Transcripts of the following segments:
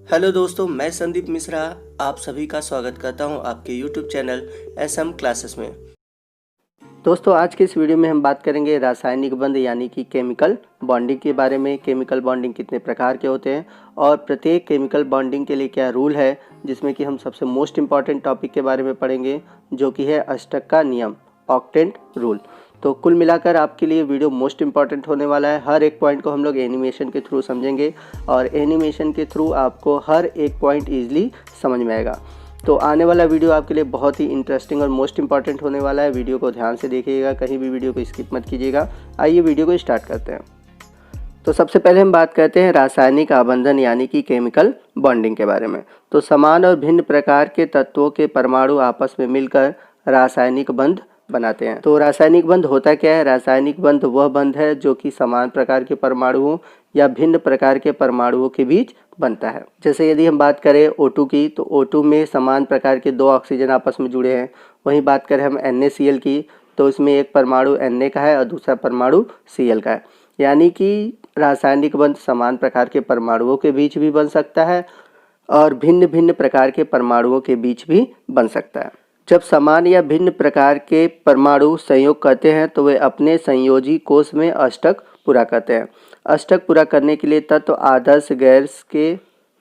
Hello दोस्तों, मैं संदीप मिश्रा आप सभी का स्वागत करता हूं आपके यूट्यूब चैनल एसएम क्लासेस में। दोस्तों, आज के इस वीडियो में हम बात करेंगे रासायनिक बंध यानी कि केमिकल बॉन्डिंग के बारे में। केमिकल बॉन्डिंग कितने प्रकार के होते हैं और प्रत्येक केमिकल बॉन्डिंग के लिए क्या रूल है, जिसमें कि हम सबसे मोस्ट इम्पॉर्टेंट टॉपिक के बारे में पढ़ेंगे, जो कि है अष्टक का नियम, ऑक्टेंट रूल। तो कुल मिलाकर आपके लिए वीडियो मोस्ट इम्पॉर्टेंट होने वाला है। हर एक पॉइंट को हम लोग एनिमेशन के थ्रू समझेंगे और एनिमेशन के थ्रू आपको हर एक पॉइंट ईजिली समझ में आएगा। तो आने वाला वीडियो आपके लिए बहुत ही इंटरेस्टिंग और मोस्ट इम्पॉर्टेंट होने वाला है। वीडियो को ध्यान से देखिएगा, कहीं भी वीडियो को स्किप मत कीजिएगा। आइए वीडियो को स्टार्ट करते हैं। तो सबसे पहले हम बात करते हैं रासायनिक आबंधन यानी कि केमिकल बॉन्डिंग के बारे में। तो समान और भिन्न प्रकार के तत्वों के परमाणु आपस में मिलकर रासायनिक बंध बनाते हैं। तो रासायनिक बंध होता क्या है? रासायनिक बंध वह बंध है जो कि समान प्रकार के परमाणुओं या भिन्न प्रकार के परमाणुओं के बीच बनता है। जैसे यदि हम बात करें O2 की, तो O2 में समान प्रकार के दो ऑक्सीजन आपस में जुड़े हैं। वहीं बात करें हम NaCl की, तो इसमें एक परमाणु Na का है और दूसरा परमाणु Cl का है। यानी कि रासायनिक बंध समान प्रकार के परमाणुओं के बीच भी बन सकता है और भिन्न भिन्न प्रकार के परमाणुओं के बीच भी बन सकता है। जब समान या भिन्न प्रकार के परमाणु संयोग करते हैं तो वे अपने संयोजी कोष में अष्टक पूरा करते हैं। अष्टक पूरा करने के लिए तत्व आदर्श गैस के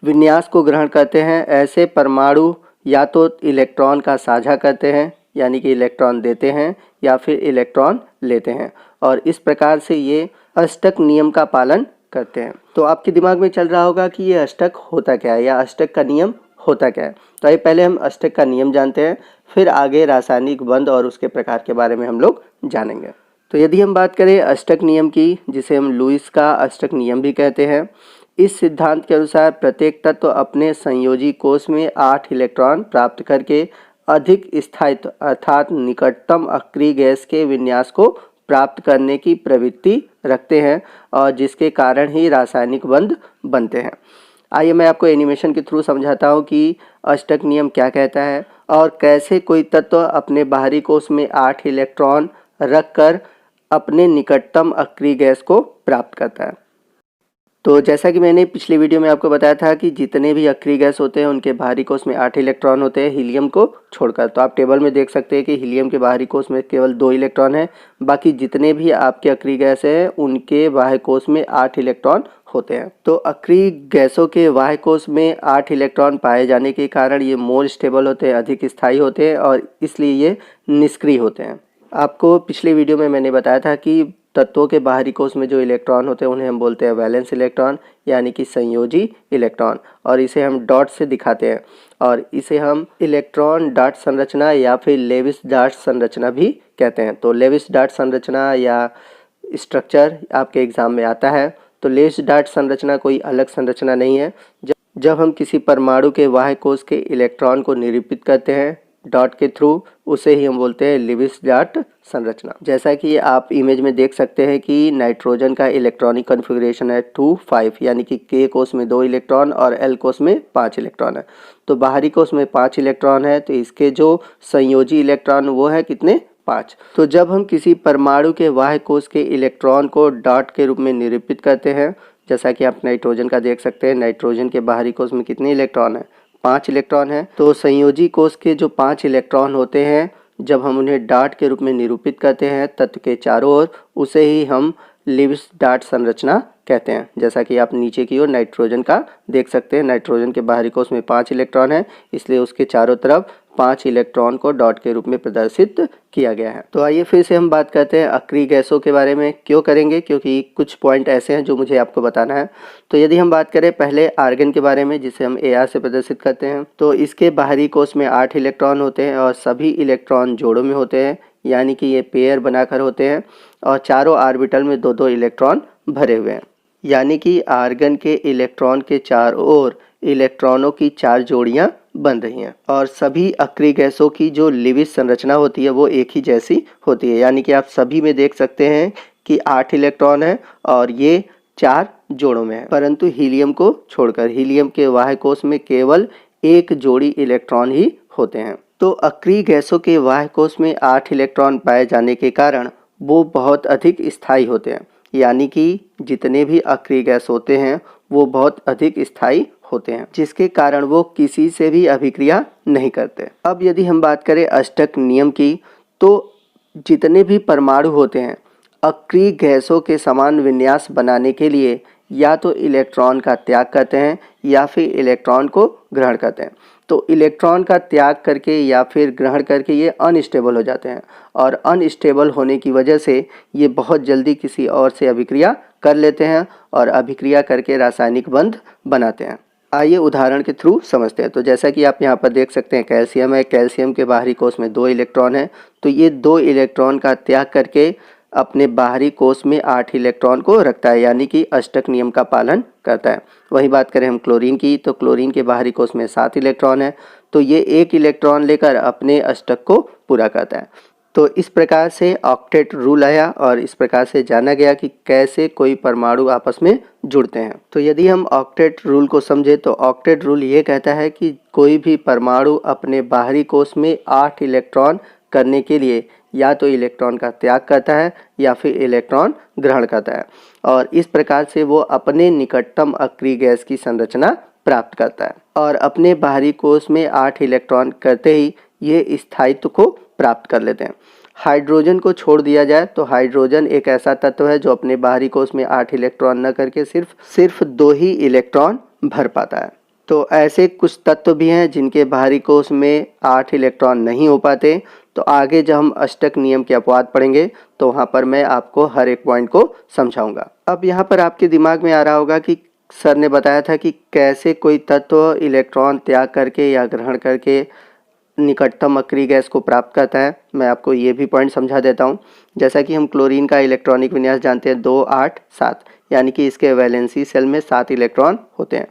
विन्यास को ग्रहण करते हैं। ऐसे परमाणु या तो इलेक्ट्रॉन का साझा करते हैं, यानी कि इलेक्ट्रॉन देते हैं, या फिर इलेक्ट्रॉन लेते हैं, और इस प्रकार से ये अष्टक नियम का पालन करते हैं। तो आपके दिमाग में चल रहा होगा कि ये अष्टक होता क्या है या अष्टक का नियम होता क्या है। तो आइए पहले हम अष्टक का नियम जानते हैं, फिर आगे रासायनिक बंध और उसके प्रकार के बारे में हम लोग जानेंगे। तो यदि हम बात करें अष्टक नियम की, जिसे हम लुईस का अष्टक नियम भी कहते हैं, इस सिद्धांत के अनुसार प्रत्येक तत्व अपने संयोजी कोष में 8 इलेक्ट्रॉन प्राप्त करके अधिक स्थायित्व अर्थात निकटतम अक्रिय गैस के विन्यास को प्राप्त करने की प्रवृत्ति रखते हैं, और जिसके कारण ही रासायनिक बंध बनते हैं। आइए मैं आपको एनिमेशन के थ्रू समझाता हूँ कि अष्टक नियम क्या कहता है और कैसे कोई तत्व अपने बाहरी कोष में 8 इलेक्ट्रॉन रखकर अपने निकटतम अक्रिय गैस को प्राप्त करता है। तो जैसा कि मैंने पिछले वीडियो में आपको बताया था कि जितने भी अक्रिय गैस होते हैं उनके बाहरी कोष में 8 इलेक्ट्रॉन होते हैं, हीलियम को छोड़कर। तो आप टेबल में देख सकते हैं कि हीलियम के बाहरी कोष में केवल 2 इलेक्ट्रॉन है, बाकी जितने भी आपके अक्रिय गैस हैं उनके बाह्य कोष में 8 इलेक्ट्रॉन होते हैं। तो अक्रिय गैसों के बाह्य कोष में 8 इलेक्ट्रॉन पाए जाने के कारण ये मोर स्टेबल होते हैं, अधिक स्थायी होते हैं, और इसलिए ये निष्क्रिय होते हैं। आपको पिछले वीडियो में मैंने बताया था कि तत्वों के बाहरी कोष में जो इलेक्ट्रॉन होते हैं उन्हें हम बोलते हैं वैलेंस इलेक्ट्रॉन, यानी कि संयोजी इलेक्ट्रॉन, और इसे हम डॉट से दिखाते हैं, और इसे हम इलेक्ट्रॉन डॉट संरचना या फिर लेविस डॉट संरचना भी कहते हैं। तो लेविस डॉट संरचना या स्ट्रक्चर आपके एग्जाम में आता है। तो लेविस डॉट संरचना कोई अलग संरचना नहीं है। जब हम किसी परमाणु के बाह्य कोष के इलेक्ट्रॉन को निरूपित करते हैं डॉट के थ्रू, उसे ही हम बोलते हैं लेविस डॉट संरचना। जैसा कि आप इमेज में देख सकते हैं कि नाइट्रोजन का इलेक्ट्रॉनिक कॉन्फ़िगरेशन है 2 5, यानी कि K कोष में 2 इलेक्ट्रॉन और L कोष में 5 इलेक्ट्रॉन है। तो बाहरी कोष में 5 इलेक्ट्रॉन है, तो इसके जो संयोजी इलेक्ट्रॉन वो है कितने? 5। तो जब हम किसी परमाणु के बाह्य कोष के इलेक्ट्रॉन को डॉट के रूप में निरूपित करते हैं, जैसा कि आप नाइट्रोजन का देख सकते हैं, नाइट्रोजन के बाहरी कोष में कितने इलेक्ट्रॉन है? 5 इलेक्ट्रॉन है। तो संयोजी कोष के जो 5 इलेक्ट्रॉन होते हैं, जब हम उन्हें डॉट के रूप में निरूपित करते हैं तत्व के चारों ओर, उसे ही हम लेविस डॉट संरचना कहते हैं। जैसा कि आप नीचे की ओर नाइट्रोजन का देख सकते हैं, नाइट्रोजन के बाहरी कोष में 5 इलेक्ट्रॉन है, इसलिए उसके चारों तरफ 5 इलेक्ट्रॉन को डॉट के रूप में प्रदर्शित किया गया है। तो आइए फिर से हम बात करते हैं अक्रिय गैसों के बारे में। क्यों करेंगे? क्योंकि कुछ पॉइंट ऐसे हैं जो मुझे आपको बताना है। तो यदि हम बात करें पहले आर्गन के बारे में, जिसे हम AR से प्रदर्शित करते हैं, तो इसके बाहरी कोष में 8 इलेक्ट्रॉन होते हैं और सभी इलेक्ट्रॉन जोड़ों में होते हैं, यानी कि ये पेयर बनाकर होते हैं, और चारों ऑर्बिटल में 2-2 इलेक्ट्रॉन भरे हुए हैं। यानी कि आर्गन के इलेक्ट्रॉन के चारों ओर इलेक्ट्रॉनों की 4 जोड़ियां बन रही हैं, और सभी अक्रिय गैसों की जो लेविस संरचना होती है वो एक ही जैसी होती है। यानी कि आप सभी में देख सकते हैं कि 8 इलेक्ट्रॉन है और ये 4 जोड़ों में है, परंतु हीलियम को छोड़कर। हीलियम के बाह्य कोष में केवल 1 जोड़ी इलेक्ट्रॉन ही होते हैं। तो अक्रिय गैसों के बाह्य कोष में 8 इलेक्ट्रॉन पाए जाने के कारण वो बहुत अधिक स्थायी होते हैं, यानी कि जितने भी अक्रिय गैस होते हैं वो बहुत अधिक स्थायी होते हैं, जिसके कारण वो किसी से भी अभिक्रिया नहीं करते। अब यदि हम बात करें अष्टक नियम की, तो जितने भी परमाणु होते हैं अक्रिय गैसों के समान विन्यास बनाने के लिए या तो इलेक्ट्रॉन का त्याग करते हैं या फिर इलेक्ट्रॉन को ग्रहण करते हैं। तो इलेक्ट्रॉन का त्याग करके या फिर ग्रहण करके ये अनस्टेबल हो जाते हैं, और अनस्टेबल होने की वजह से ये बहुत जल्दी किसी और से अभिक्रिया कर लेते हैं और अभिक्रिया करके रासायनिक बंध बनाते हैं। आइए उदाहरण के थ्रू समझते हैं। तो जैसा कि आप यहाँ पर देख सकते हैं कैल्शियम है, कैल्शियम के बाहरी कोश में 2 इलेक्ट्रॉन है, तो ये 2 इलेक्ट्रॉन का त्याग करके अपने बाहरी कोश में 8 इलेक्ट्रॉन को रखता है, यानी कि अष्टक नियम का पालन करता है। वही बात करें हम क्लोरीन की, तो क्लोरीन के बाहरी कोश में 7 इलेक्ट्रॉन है, तो ये 1 इलेक्ट्रॉन लेकर अपने अष्टक को पूरा करता है। तो इस प्रकार से ऑक्टेट रूल आया और इस प्रकार से जाना गया कि कैसे कोई परमाणु आपस में जुड़ते हैं। तो यदि हम ऑक्टेट रूल को समझे तो ऑक्टेट रूल ये कहता है कि कोई भी परमाणु अपने बाहरी कोश में 8 इलेक्ट्रॉन करने के लिए या तो इलेक्ट्रॉन का त्याग करता है या फिर इलेक्ट्रॉन ग्रहण करता है, और इस प्रकार से वो अपने निकटतम अक्रिय गैस की संरचना प्राप्त करता है। और अपने बाहरी कोश में 8 इलेक्ट्रॉन करते ही ये स्थायित्व को प्राप्त कर लेते हैं। हाइड्रोजन को छोड़ दिया जाए तो हाइड्रोजन एक ऐसा तत्व है जो अपने बाहरी कोश में 8 इलेक्ट्रॉन न करके सिर्फ 2 ही इलेक्ट्रॉन भर पाता है। तो ऐसे कुछ तत्व भी हैं जिनके बाहरी कोश में 8 इलेक्ट्रॉन नहीं हो पाते। तो आगे जब हम अष्टक नियम के अपवाद पढ़ेंगे तो वहाँ पर मैं आपको हर एक पॉइंट को समझाऊंगा। अब यहाँ पर आपके दिमाग में आ रहा होगा कि सर ने बताया था कि कैसे कोई तत्व इलेक्ट्रॉन त्याग करके या ग्रहण करके निकटतम अक्रिय गैस को प्राप्त करता है। मैं आपको ये भी पॉइंट समझा देता हूँ। जैसा कि हम क्लोरीन का इलेक्ट्रॉनिक विन्यास जानते हैं 2, 8, 7, यानी कि इसके वैलेंसी सेल में 7 इलेक्ट्रॉन होते हैं।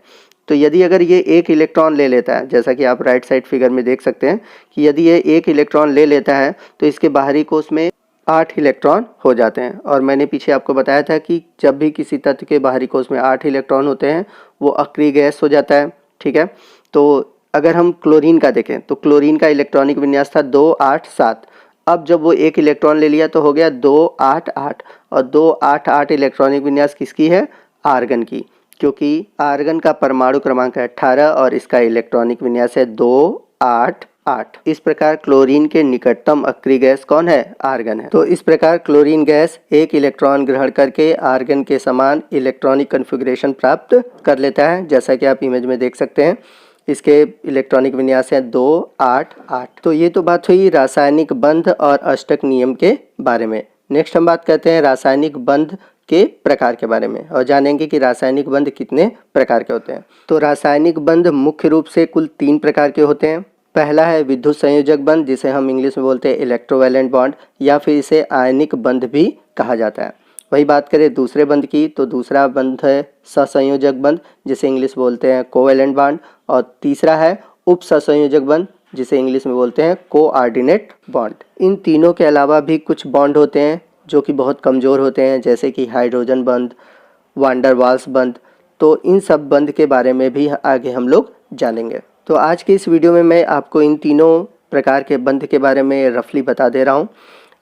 तो यदि अगर ये 1 इलेक्ट्रॉन ले लेता है, जैसा कि आप राइट साइड फिगर में देख सकते हैं कि यदि ये 1 इलेक्ट्रॉन ले लेता है तो इसके बाहरी कोश में 8 इलेक्ट्रॉन हो जाते हैं। और मैंने पीछे आपको बताया था कि जब भी किसी तत्व के बाहरी कोश में 8 इलेक्ट्रॉन होते हैं वो अक्रिय गैस हो जाता है। ठीक है, तो अगर हम क्लोरीन का देखें तो क्लोरीन का इलेक्ट्रॉनिक विन्यास था 2, 8, 7। अब जब वो 1 इलेक्ट्रॉन ले लिया तो हो गया 2, 8, 8, और 2, 8, 8 इलेक्ट्रॉनिक विन्यास किसकी है? आर्गन की, क्योंकि आर्गन का परमाणु क्रमांक है 18 और इसका इलेक्ट्रॉनिक विन्यास है 2, 8, 8। इस प्रकार क्लोरीन के निकटतम अक्रिय गैस कौन है? आर्गन है। तो इस प्रकार क्लोरीन गैस 1 इलेक्ट्रॉन ग्रहण करके आर्गन के समान इलेक्ट्रॉनिक कन्फिगरेशन प्राप्त कर लेता है, जैसा कि आप इमेज में देख सकते हैं। इसके इलेक्ट्रॉनिक विन्यास है 2, 8, 8। तो ये तो बात हुई रासायनिक बंध और अष्टक नियम के बारे में। नेक्स्ट हम बात करते हैं रासायनिक बंध के प्रकार के बारे में और जानेंगे कि रासायनिक बंध कितने प्रकार के होते हैं। तो रासायनिक बंध मुख्य रूप से कुल 3 प्रकार के होते हैं। पहला है विद्युत संयोजक बंध, जिसे हम इंग्लिश में बोलते हैं इलेक्ट्रोवैलेंट बॉन्ड, या फिर इसे आयनिक बंध भी कहा जाता है। वही बात करें दूसरे बंध की, तो दूसरा बंध है सहसंयोजक बंध, जिसे इंग्लिश बोलते हैं कोवैलेंट बॉन्ड, और तीसरा है उप सहसंयोजक बंध, जिसे इंग्लिश में बोलते हैं कोऑर्डिनेट बॉन्ड। इन तीनों के अलावा भी कुछ बॉन्ड होते हैं जो कि बहुत कमज़ोर होते हैं, जैसे कि हाइड्रोजन बंध, वांडर वाल्स बंध। तो इन सब बंध के बारे में भी आगे हम लोग जानेंगे। तो आज के इस वीडियो में मैं आपको इन तीनों प्रकार के बंध के बारे में रफली बता दे रहा हूँ।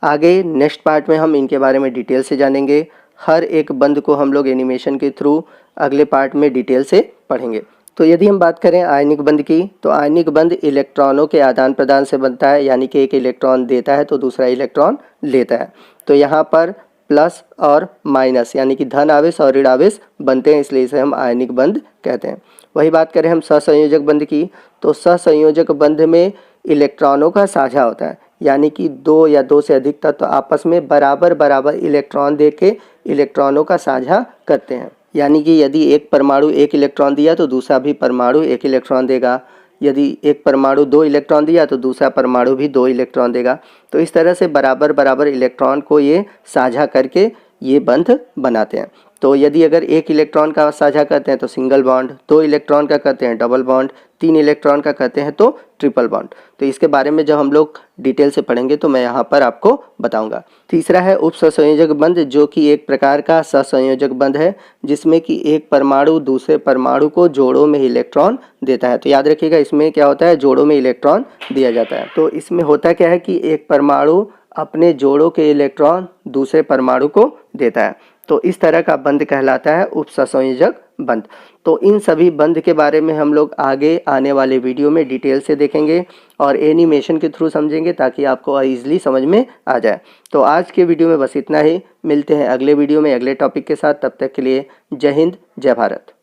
आगे नेक्स्ट पार्ट में हम इनके बारे में डिटेल से जानेंगे। हर एक बंध को हम लोग एनिमेशन के थ्रू अगले पार्ट में डिटेल से पढ़ेंगे। तो यदि हम बात करें आयनिक बंध की, तो आयनिक बंध इलेक्ट्रॉनों के आदान प्रदान से बनता है, यानी कि एक इलेक्ट्रॉन देता है तो दूसरा इलेक्ट्रॉन लेता है। तो यहाँ पर प्लस और माइनस यानी कि धन आवेश और ऋण आवेश बनते हैं, इसलिए इसे हम आयनिक बंध कहते हैं। वही बात करें हम सहसंयोजक बंध की, तो सहसंयोजक बंध में इलेक्ट्रॉनों का साझा होता है, यानी कि 2 या 2 से अधिक तत्व आपस में बराबर बराबर इलेक्ट्रॉन देके इलेक्ट्रॉनों का साझा करते हैं। यानी कि यदि एक परमाणु 1 इलेक्ट्रॉन दिया तो दूसरा भी परमाणु 1 इलेक्ट्रॉन देगा। यदि एक परमाणु 2 इलेक्ट्रॉन दिया तो दूसरा परमाणु भी 2 इलेक्ट्रॉन देगा। तो इस तरह से बराबर बराबर इलेक्ट्रॉन को ये साझा करके ये बंध बनाते हैं। तो यदि अगर 1 इलेक्ट्रॉन का साझा करते हैं तो सिंगल बॉन्ड, 2 इलेक्ट्रॉन का करते हैं डबल बॉन्ड, 3 इलेक्ट्रॉन का करते हैं तो ट्रिपल बॉन्ड। तो इसके बारे में जब हम लोग डिटेल से पढ़ेंगे तो मैं यहाँ पर आपको बताऊंगा। तीसरा है उप सहसंयोजक बंध, जो कि एक प्रकार का सहसंयोजक बंध है, जिसमें कि एक परमाणु दूसरे परमाणु को जोड़ों में इलेक्ट्रॉन देता है। तो याद रखिएगा इसमें क्या होता है, जोड़ों में इलेक्ट्रॉन दिया जाता है। तो इसमें होता क्या है कि एक परमाणु अपने जोड़ों के इलेक्ट्रॉन दूसरे परमाणु को देता है। तो इस तरह का बंध कहलाता है उपसंयोजक बंध। तो इन सभी बंध के बारे में हम लोग आगे आने वाले वीडियो में डिटेल से देखेंगे और एनिमेशन के थ्रू समझेंगे ताकि आपको ईजिली समझ में आ जाए। तो आज के वीडियो में बस इतना ही, मिलते हैं अगले वीडियो में अगले टॉपिक के साथ। तब तक के लिए जय हिंद, जय भारत।